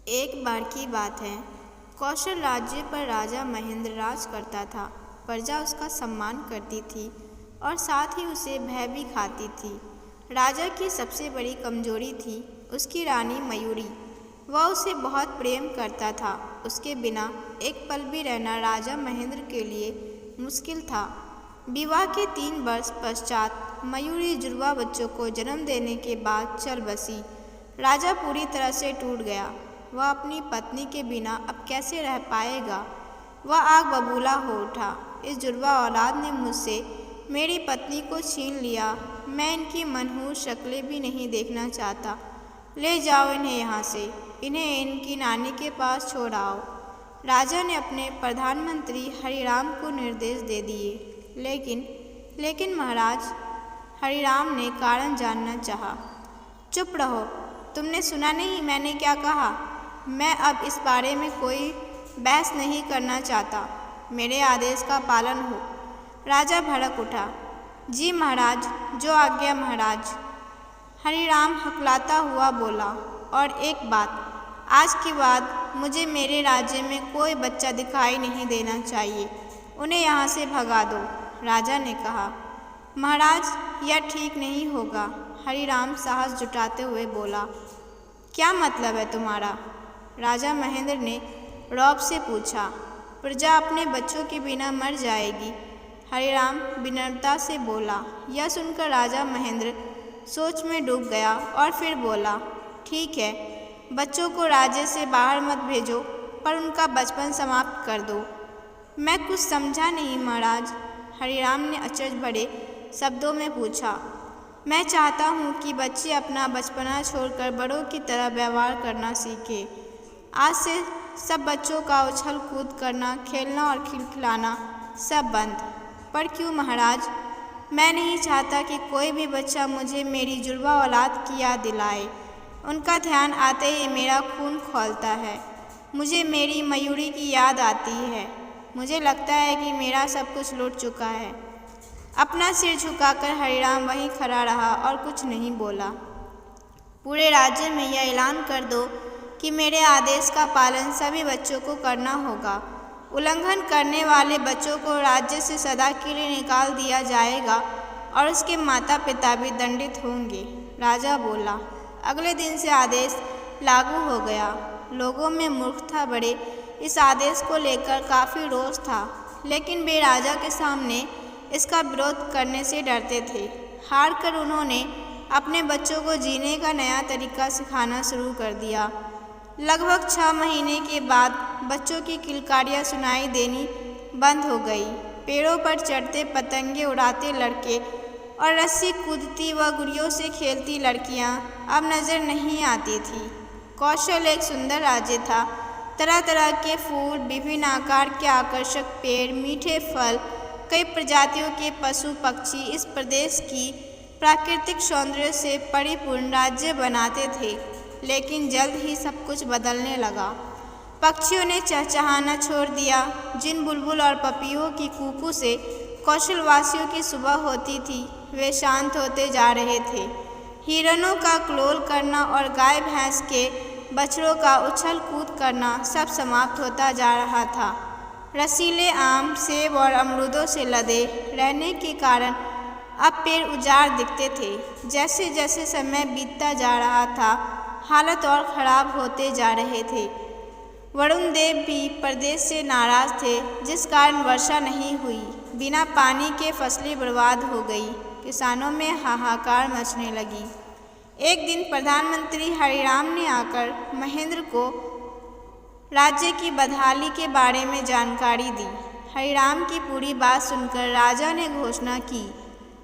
एक बार की बात है। कौशल राज्य पर राजा महेंद्र राज करता था। प्रजा उसका सम्मान करती थी और साथ ही उसे भय भी खाती थी। राजा की सबसे बड़ी कमजोरी थी उसकी रानी मयूरी। वह उसे बहुत प्रेम करता था। उसके बिना एक पल भी रहना राजा महेंद्र के लिए मुश्किल था। विवाह के 3 वर्ष पश्चात मयूरी जुड़वा बच्चों को जन्म देने के बाद चल बसी। राजा पूरी तरह से टूट गया। वह अपनी पत्नी के बिना अब कैसे रह पाएगा। वह आग बबूला हो उठा। इस जुड़वा औलाद ने मुझसे मेरी पत्नी को छीन लिया। मैं इनकी मनहूस शक्लें भी नहीं देखना चाहता। ले जाओ इन्हें यहाँ से। इन्हें इनकी नानी के पास छोड़ आओ। राजा ने अपने प्रधानमंत्री हरिराम को निर्देश दे दिए। लेकिन महाराज, हरिराम ने कारण जानना चाहा। चुप रहो, तुमने सुना नहीं मैंने क्या कहा। मैं अब इस बारे में कोई बहस नहीं करना चाहता। मेरे आदेश का पालन हो। राजा भड़क उठा। जी महाराज, जो आज्ञा महाराज। हरिराम हकलाता हुआ बोला, और एक बात, आज के बाद मुझे मेरे राज्य में कोई बच्चा दिखाई नहीं देना चाहिए। उन्हें यहाँ से भगा दो। राजा ने कहा। महाराज, यह ठीक नहीं होगा। हरिराम साहस जुटाते हुए बोला। क्या मतलब है तुम्हारा? राजा महेंद्र ने रौब से पूछा। प्रजा अपने बच्चों के बिना मर जाएगी। हरिराम विनम्रता से बोला। यह सुनकर राजा महेंद्र सोच में डूब गया और फिर बोला, ठीक है, बच्चों को राज्य से बाहर मत भेजो, पर उनका बचपन समाप्त कर दो। मैं कुछ समझा नहीं महाराज। हरिराम ने अचरज भरे शब्दों में पूछा। मैं चाहता हूँ कि बच्चे अपना बचपना छोड़कर बड़ों की तरह व्यवहार करना सीखें। आज से सब बच्चों का उछल कूद करना, खेलना और खिलखिलाना सब बंद। पर क्यों महाराज? मैं नहीं चाहता कि कोई भी बच्चा मुझे मेरी जुड़वा औलाद की याद दिलाए। उनका ध्यान आते ही मेरा खून खौलता है। मुझे मेरी मयूरी की याद आती है। मुझे लगता है कि मेरा सब कुछ लुट चुका है। अपना सिर झुकाकर हरिराम वहीं खड़ा रहा और कुछ नहीं बोला। पूरे राज्य में यह ऐलान कर दो कि मेरे आदेश का पालन सभी बच्चों को करना होगा। उल्लंघन करने वाले बच्चों को राज्य से सदा के लिए निकाल दिया जाएगा और उसके माता पिता भी दंडित होंगे। राजा बोला। अगले दिन से आदेश लागू हो गया। लोगों में मूर्खता बढ़े इस आदेश को लेकर काफ़ी रोष था, लेकिन वे राजा के सामने इसका विरोध करने से डरते थे। हार कर उन्होंने अपने बच्चों को जीने का नया तरीका सिखाना शुरू कर दिया। लगभग 6 महीने के बाद बच्चों की किलकारियाँ सुनाई देनी बंद हो गई। पेड़ों पर चढ़ते, पतंगे उड़ाते लड़के और रस्सी कूदती व गुड़ियों से खेलती लड़कियाँ अब नज़र नहीं आती थी। कौशल एक सुंदर राज्य था। तरह तरह के फूल, विभिन्न आकार के आकर्षक पेड़, मीठे फल, कई प्रजातियों के पशु पक्षी इस प्रदेश की प्राकृतिक सौंदर्य से परिपूर्ण राज्य बनाते थे। लेकिन जल्द ही सब कुछ बदलने लगा। पक्षियों ने चहचहाना छोड़ दिया। जिन बुलबुल और पपीहों की कूकू से कौशलवासियों की सुबह होती थी, वे शांत होते जा रहे थे। हिरणों का क्लोल करना और गाय भैंस के बछड़ों का उछल कूद करना सब समाप्त होता जा रहा था। रसीले आम, सेब और अमरूदों से लदे रहने के कारण अब पेड़ उजाड़ दिखते थे। जैसे जैसे समय बीतता जा रहा था, हालत और ख़राब होते जा रहे थे। वरुण देव भी प्रदेश से नाराज़ थे, जिस कारण वर्षा नहीं हुई। बिना पानी के फसलें बर्बाद हो गई। किसानों में हाहाकार मचने लगी। एक दिन प्रधानमंत्री हरिराम ने आकर महेंद्र को राज्य की बदहाली के बारे में जानकारी दी। हरिराम की पूरी बात सुनकर राजा ने घोषणा की,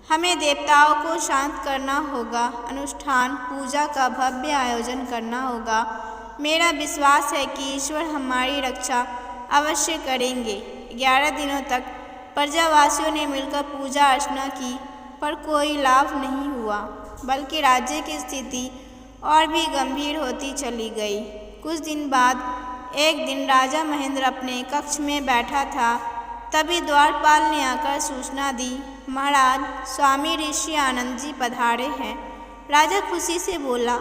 हमें देवताओं को शांत करना होगा, अनुष्ठान पूजा का भव्य आयोजन करना होगा। मेरा विश्वास है कि ईश्वर हमारी रक्षा अवश्य करेंगे। 11 दिनों तक प्रजावासियों ने मिलकर पूजा अर्चना की, पर कोई लाभ नहीं हुआ, बल्कि राज्य की स्थिति और भी गंभीर होती चली गई। कुछ दिन बाद एक दिन राजा महेंद्र अपने कक्ष में बैठा था। तभी द्वारपाल ने आकर सूचना दी, महाराज, स्वामी ऋषि आनंद जी पधारे हैं। राजा खुशी से बोला,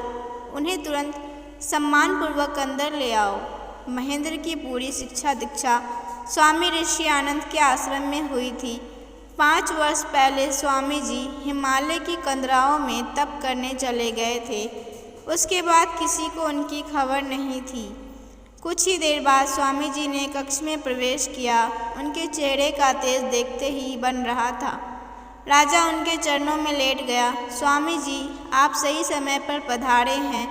उन्हें तुरंत सम्मानपूर्वक अंदर ले आओ। महेंद्र की पूरी शिक्षा दीक्षा स्वामी ऋषि आनंद के आश्रम में हुई थी। 5 वर्ष पहले स्वामी जी हिमालय की कंदराओं में तप करने चले गए थे। उसके बाद किसी को उनकी खबर नहीं थी। कुछ ही देर बाद स्वामी जी ने कक्ष में प्रवेश किया। उनके चेहरे का तेज देखते ही बन रहा था। राजा उनके चरणों में लेट गया। स्वामी जी, आप सही समय पर पधारे हैं,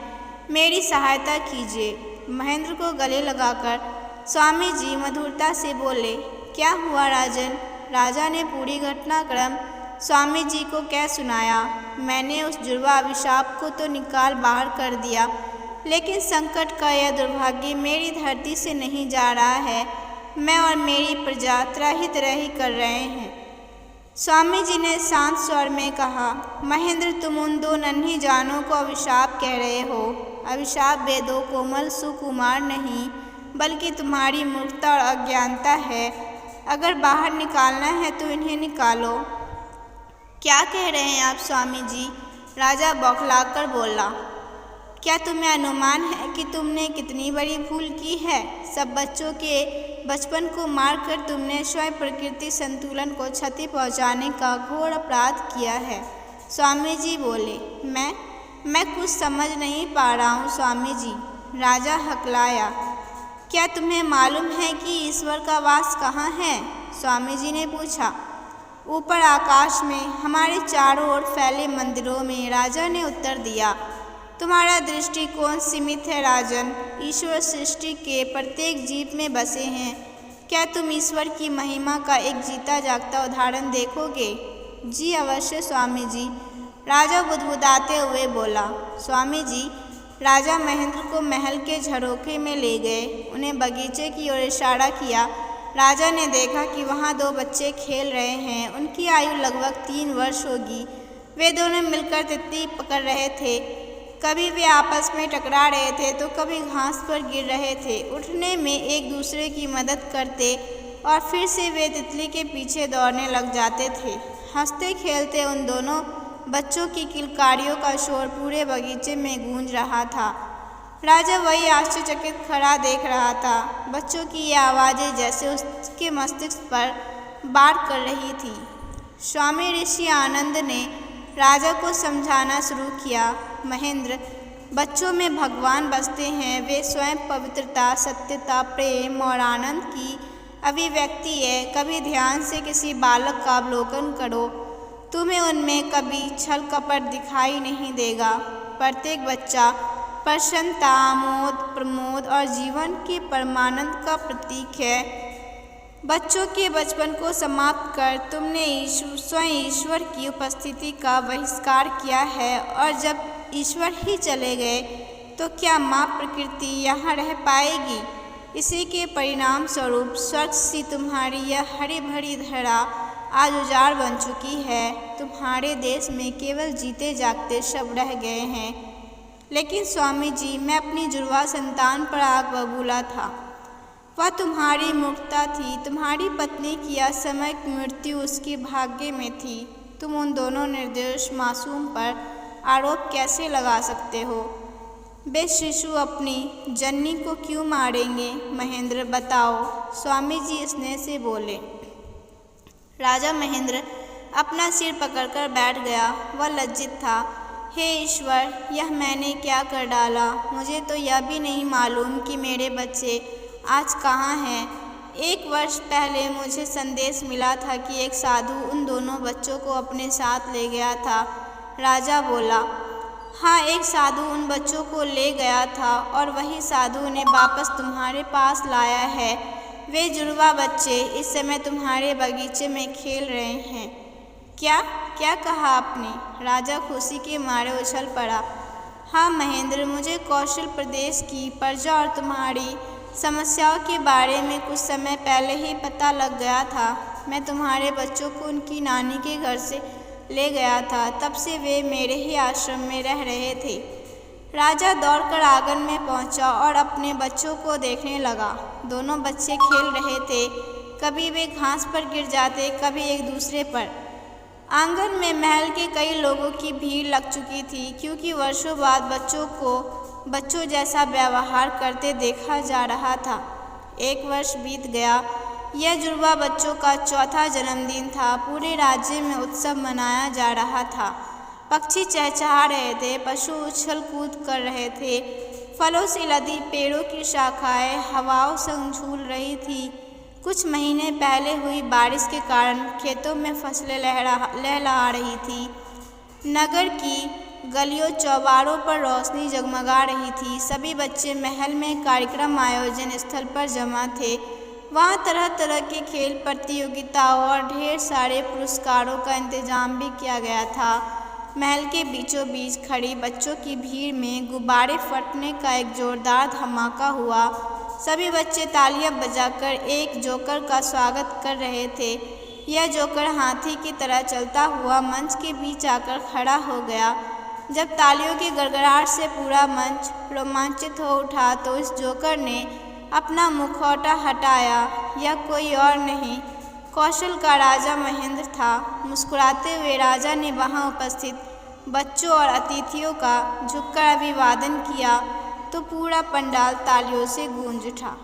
मेरी सहायता कीजिए। महेंद्र को गले लगाकर स्वामी जी मधुरता से बोले, क्या हुआ राजन? राजा ने पूरी घटनाक्रम स्वामी जी को कह सुनाया। मैंने उस जुड़वा अभिशाप को तो निकाल बाहर कर दिया, लेकिन संकट का यह दुर्भाग्य मेरी धरती से नहीं जा रहा है। मैं और मेरी प्रजा त्राहि त्राहि कर रहे हैं। स्वामी जी ने शांत स्वर में कहा, महेंद्र, तुम उन 2 नन्ही जानों को अभिशाप कह रहे हो। अभिशाप वे 2 कोमल सुकुमार नहीं, बल्कि तुम्हारी मूर्खता और अज्ञानता है। अगर बाहर निकालना है तो इन्हें निकालो। क्या कह रहे हैं आप स्वामी जी? राजा बौखलाकर बोला। क्या तुम्हें अनुमान है कि तुमने कितनी बड़ी भूल की है? सब बच्चों के बचपन को मारकर तुमने स्वयं प्रकृति संतुलन को क्षति पहुंचाने का घोर अपराध किया है। स्वामी जी बोले, मैं कुछ समझ नहीं पा रहा हूँ स्वामी जी। राजा हकलाया। क्या तुम्हें मालूम है कि ईश्वर का वास कहाँ है? स्वामी जी ने पूछा। ऊपर आकाश में, हमारे चारों ओर फैले मंदिरों में, राजा ने उत्तर दिया। तुम्हारा दृष्टिकोण सीमित है राजन। ईश्वर सृष्टि के प्रत्येक जीव में बसे हैं। क्या तुम ईश्वर की महिमा का एक जीता जागता उदाहरण देखोगे? जी अवश्य स्वामी जी, राजा बुदबुदाते हुए बोला। स्वामी जी, राजा महेंद्र को महल के झरोखे में ले गए। उन्हें बगीचे की ओर इशारा किया। राजा ने देखा कि वहाँ 2 बच्चे खेल रहे हैं। उनकी आयु लगभग 3 वर्ष होगी। वे दोनों मिलकर तितली पकड़ रहे थे। कभी वे आपस में टकरा रहे थे तो कभी घास पर गिर रहे थे। उठने में एक दूसरे की मदद करते और फिर से वे तितली के पीछे दौड़ने लग जाते थे। हंसते खेलते उन दोनों बच्चों की किलकारियों का शोर पूरे बगीचे में गूंज रहा था। राजा वही आश्चर्यचकित खड़ा देख रहा था। बच्चों की ये आवाज़ें जैसे उसके मस्तिष्क पर वार कर रही थी। स्वामी ऋषि आनंद ने राजा को समझाना शुरू किया। महेंद्र, बच्चों में भगवान बसते हैं। वे स्वयं पवित्रता, सत्यता, प्रेम और आनंद की अभिव्यक्ति है। कभी ध्यान से किसी बालक का अवलोकन करो, तुम्हें उनमें कभी छल कपट दिखाई नहीं देगा। प्रत्येक बच्चा प्रसन्नता, आमोद, प्रमोद और जीवन के परमानंद का प्रतीक है। बच्चों के बचपन को समाप्त कर तुमने स्वयं ईश्वर की उपस्थिति का बहिष्कार किया है, और जब ईश्वर ही चले गए तो क्या माँ प्रकृति यहाँ रह पाएगी? इसी के परिणाम स्वरूप स्वर्ग सी तुम्हारी यह हरी भरी धरा आज उजाड़ बन चुकी है। तुम्हारे देश में केवल जीते जागते शव रह गए हैं। लेकिन स्वामी जी, मैं अपनी जुड़वा संतान पर आग बबूला था। वह तुम्हारी मूर्खता थी। तुम्हारी पत्नी की असमयिक मृत्यु उसके भाग्य में थी। तुम उन दोनों निर्दोष मासूम पर आरोप कैसे लगा सकते हो? वे शिशु अपनी जननी को क्यों मारेंगे? महेंद्र, बताओ। स्वामी जी स्नेह से बोले। राजा महेंद्र अपना सिर पकड़कर बैठ गया। वह लज्जित था। हे ईश्वर, यह मैंने क्या कर डाला? मुझे तो यह भी नहीं मालूम कि मेरे बच्चे आज कहाँ हैं। 1 वर्ष पहले मुझे संदेश मिला था कि एक साधु उन दोनों बच्चों को अपने साथ ले गया था। राजा बोला। हाँ, एक साधु उन बच्चों को ले गया था और वही साधु उन्हें वापस तुम्हारे पास लाया है। वे जुड़वा बच्चे इस समय तुम्हारे बगीचे में खेल रहे हैं। क्या क्या कहा आपने? राजा खुशी के मारे उछल पड़ा। हाँ महेंद्र, मुझे कौशल प्रदेश की प्रजा और तुम्हारी समस्याओं के बारे में कुछ समय पहले ही पता लग गया था। मैं तुम्हारे बच्चों को उनकी नानी के घर से ले गया था। तब से वे मेरे ही आश्रम में रह रहे थे। राजा दौड़कर आंगन में पहुंचा और अपने बच्चों को देखने लगा। दोनों बच्चे खेल रहे थे। कभी वे घास पर गिर जाते, कभी एक दूसरे पर। आंगन में महल के कई लोगों की भीड़ लग चुकी थी, क्योंकि वर्षों बाद बच्चों को बच्चों जैसा व्यवहार करते देखा जा रहा था। 1 वर्ष बीत गया। यह जुड़वा बच्चों का चौथा जन्मदिन था। पूरे राज्य में उत्सव मनाया जा रहा था। पक्षी चहचहा रहे थे, पशु उछल कूद कर रहे थे, फलों से लदी पेड़ों की शाखाएं हवाओं संग झूल रही थी। कुछ महीने पहले हुई बारिश के कारण खेतों में फसलें लहलहा रही थी। नगर की गलियों चौबारों पर रोशनी जगमगा रही थी। सभी बच्चे महल में कार्यक्रम आयोजन स्थल पर जमा थे। वहाँ तरह तरह के खेल प्रतियोगिताओं और ढेर सारे पुरस्कारों का इंतजाम भी किया गया था। महल के बीचों बीच खड़ी बच्चों की भीड़ में गुब्बारे फटने का एक जोरदार धमाका हुआ। सभी बच्चे तालियां बजाकर एक जोकर का स्वागत कर रहे थे। यह जोकर हाथी की तरह चलता हुआ मंच के बीच आकर खड़ा हो गया। जब तालियों की गड़गड़ाहट से पूरा मंच रोमांचित हो उठा तो इस जोकर ने अपना मुखौटा हटाया। यह कोई और नहीं, कौशल का राजा महेंद्र था। मुस्कुराते हुए राजा ने वहां उपस्थित बच्चों और अतिथियों का झुककर अभिवादन किया तो पूरा पंडाल तालियों से गूंज उठा।